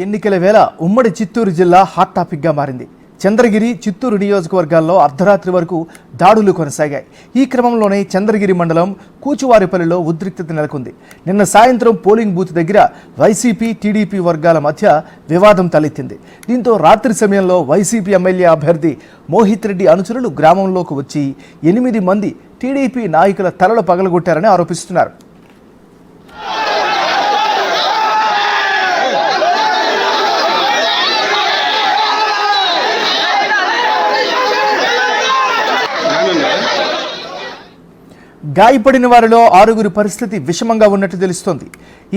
ఎన్నికల వేళ ఉమ్మడి చిత్తూరు జిల్లా హాట్ టాపిక్గా మారింది. చంద్రగిరి, చిత్తూరు నియోజకవర్గాల్లో అర్ధరాత్రి వరకు దాడులు కొనసాగాయి. ఈ క్రమంలోనే చంద్రగిరి మండలం కూచువారిపల్లిలో ఉద్రిక్తత నెలకొంది. నిన్న సాయంత్రం పోలింగ్ బూత్ దగ్గర వైసీపీ, టీడీపీ వర్గాల మధ్య వివాదం తలెత్తింది. దీంతో రాత్రి సమయంలో వైసీపీ ఎమ్మెల్యే అభ్యర్థి మోహిత్ రెడ్డి అనుచరులు గ్రామంలోకి వచ్చి 8 మంది టీడీపీ నాయకుల తలలు పగలగొట్టారని ఆరోపిస్తున్నారు. గాయపడిన వారిలో 6 పరిస్థితి విషమంగా ఉన్నట్టు తెలుస్తోంది.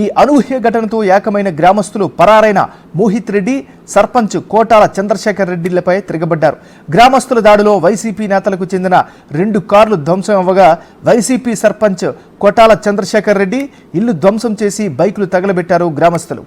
ఈ అనూహ్య ఘటనతో ఏకమైన గ్రామస్తులు పరారైన మోహిత్ రెడ్డి, సర్పంచ్ కోటాల చంద్రశేఖర్ రెడ్డిలపై తిరగబడ్డారు. గ్రామస్తుల దాడిలో వైసీపీ నేతలకు చెందిన 2 కార్లు ధ్వంసం అవ్వగా వైసీపీ సర్పంచ్ కోటాల చంద్రశేఖర్ రెడ్డి ఇల్లు ధ్వంసం చేసి బైకులు తగలబెట్టారు గ్రామస్తులు.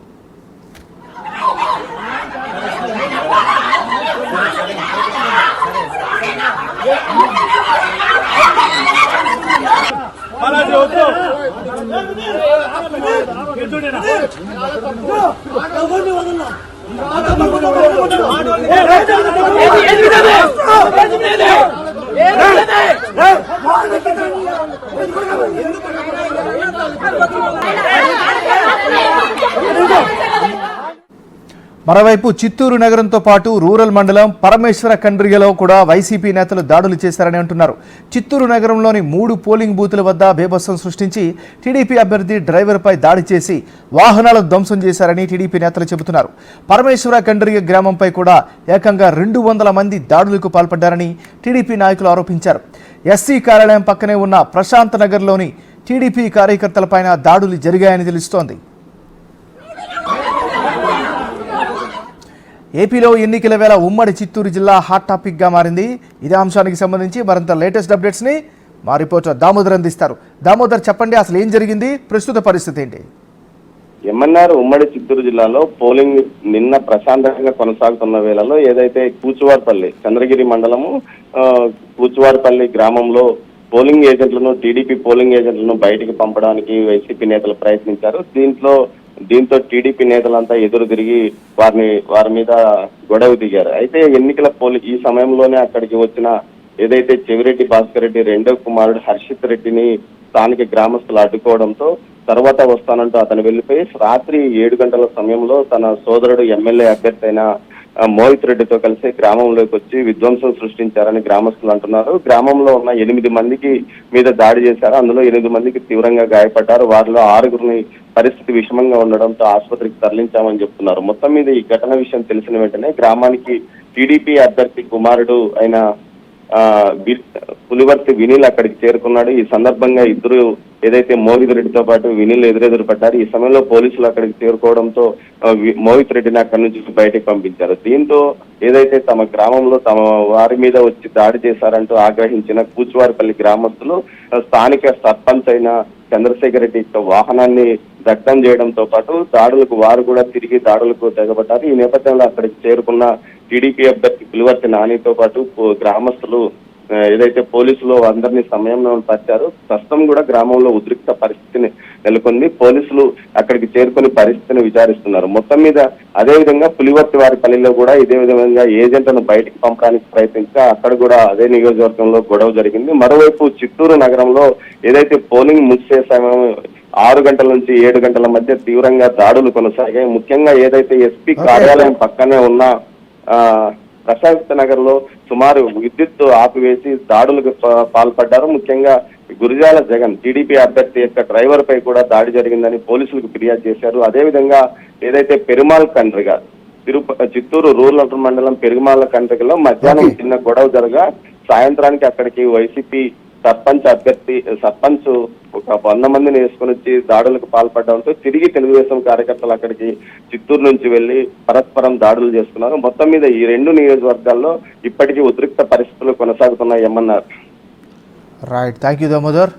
మరోవైపు చిత్తూరు నగరంతో పాటు రూరల్ మండలం పరమేశ్వర కండ్రిగలో కూడా వైసీపీ నేతలు దాడులు చేశారని అంటున్నారు. చిత్తూరు నగరంలోని 3 పోలింగ్ బూతుల వద్ద బేభత్సం సృష్టించి టీడీపీ అభ్యర్థి డ్రైవర్పై దాడి చేసి వాహనాలను ధ్వంసం చేశారని టీడీపీ నేతలు చెబుతున్నారు. పరమేశ్వర కండ్రిగ గ్రామంపై కూడా ఏకంగా 200 మంది దాడులకు పాల్పడ్డారని టీడీపీ నాయకులు ఆరోపించారు. ఎస్సీ కార్యాలయం పక్కనే ఉన్న ప్రశాంత్ నగర్లోని టీడీపీ కార్యకర్తలపైన దాడులు జరిగాయని తెలుస్తోంది. ఏపీలో ఎన్నికల వేళ ఉమ్మడి చిత్తూరు జిల్లా హాట్ టాపిక్గా మారింది. ఇదే అంశానికి సంబంధించి మరింత లేటెస్ట్ అప్డేట్స్ని మా రిపోర్టర్ దామోదర్ అందిస్తారు. దామోదర్, చెప్పండి, అసలు ఏం జరిగింది, ప్రస్తుత పరిస్థితి ఏంటి? ఎమ్మెన్ఆర్ ఉమ్మడి చిత్తూరు జిల్లాలో పోలింగ్ నిన్న ప్రశాంతంగా కొనసాగుతున్న వేళలో ఏదైతే కూచువారిపల్లి, చంద్రగిరి మండలము కూచువారిపల్లి గ్రామంలో పోలింగ్ ఏజెంట్లను, టీడీపీ పోలింగ్ ఏజెంట్లను బయటికి పంపడానికి వైసీపీ నేతలు ప్రయత్నించారు. దీంతో టీడీపీ నేతలంతా ఎదురు తిరిగి వారి మీద గొడవ దిగారు. అయితే ఎన్నికల ఈ సమయంలోనే అక్కడికి వచ్చిన ఏదైతే చెవిరెడ్డి భాస్కర్ రెడ్డి రెండో కుమారుడు హర్షిత్ రెడ్డిని స్థానిక గ్రామస్తులు అడ్డుకోవడంతో తర్వాత వస్తానంటూ అతను వెళ్లిపోయి రాత్రి 7 గంటల సమయంలో తన సోదరుడు ఎమ్మెల్యే అభ్యర్థి అయిన మోహిత్ రెడ్డితో కలిసి గ్రామంలోకి వచ్చి విధ్వంసం సృష్టించారని గ్రామస్తులు అంటున్నారు. గ్రామంలో ఉన్న 8 మందికి మీద దాడి చేశారు. అందులో 8 మందికి తీవ్రంగా గాయపడ్డారు. వారిలో 6 పరిస్థితి విషమంగా ఉండడంతో ఆసుపత్రికి తరలించామని చెప్తున్నారు. మొత్తం మీద ఈ ఘటన విషయం తెలిసిన వెంటనే గ్రామానికి టీడీపీ అభ్యర్థి కుమారుడు అయిన పులివర్తి వినీల్ అక్కడికి చేరుకున్నాడు. ఈ సందర్భంగా ఇద్దరు ఏదైతే మోహిత్ రెడ్డితో పాటు వినీల్ ఎదురెదురు పడ్డారు. ఈ సమయంలో పోలీసులు అక్కడికి చేరుకోవడంతో మోహిత్ రెడ్డిని అక్కడి నుంచి బయటకు పంపించారు. దీంతో ఏదైతే తమ గ్రామంలో తమ వారి మీద వచ్చి దాడి చేశారంటూ ఆగ్రహించిన కూచువారిపల్లి గ్రామస్తులు స్థానిక సర్పంచ్ అయిన చంద్రశేఖర్ రెడ్డి వాహనాన్ని దగ్ధం చేయడంతో పాటు వారు కూడా తిరిగి దాడులకు తెగబడ్డారు. ఈ నేపథ్యంలో అక్కడికి చేరుకున్న టీడీపీ అభ్యర్థి పులివర్తి నానితో పాటు గ్రామస్తులు ఏదైతే పోలీసులు అందరినీ సమయంలో పరిచారు. ప్రస్తుతం కూడా గ్రామంలో ఉద్రిక్త పరిస్థితిని నెలకొంది. పోలీసులు అక్కడికి చేరుకుని పరిస్థితిని విచారిస్తున్నారు. మొత్తం మీద అదేవిధంగా పులివర్తి వారి పల్లిలో కూడా ఇదే విధంగా ఏజెంట్లను బయటికి పంపడానికి ప్రయత్నించగా అక్కడ కూడా అదే నియోజకవర్గంలో గొడవ జరిగింది. మరోవైపు చిత్తూరు నగరంలో ఏదైతే పోలింగ్ ముగిసే సమయం 6 గంటల నుంచి 7 గంటల మధ్య తీవ్రంగా దాడులు కొనసాగాయి. ముఖ్యంగా ఏదైతే ఎస్పీ కార్యాలయం పక్కనే ఉన్న ప్రశాంత్ నగర్ లో సుమారు విద్యుత్ ఆపివేసి దాడులకు పాల్పడ్డారు. ముఖ్యంగా గురిజాల జగన్ టీడీపీ అభ్యర్థి యొక్క డ్రైవర్ పై కూడా దాడి జరిగిందని పోలీసులకు ఫిర్యాదు చేశారు. అదేవిధంగా ఏదైతే పెరుమాల్ కండ్రిగ చిత్తూరు రూరల్ మండలం పెరుమాల కండ్రిగలో మధ్యాహ్నం చిన్న గొడవ జరగా సాయంత్రానికి అక్కడికి వైసీపీ సర్పంచ్ ఒక 100 మందిని వేసుకుని వచ్చి దాడులకు పాల్పడడంతో తిరిగి తెలుగుదేశం కార్యకర్తలు అక్కడికి చిత్తూరు నుంచి వెళ్లి పరస్పరం దాడులు చేసుకున్నారు. మొత్తం మీద ఈ 2 నియోజకవర్గాల్లో ఇప్పటికీ ఉద్రిక్త పరిస్థితులు కొనసాగుతున్నాయి. ఏమన్నారు? Right, thank you Damodar.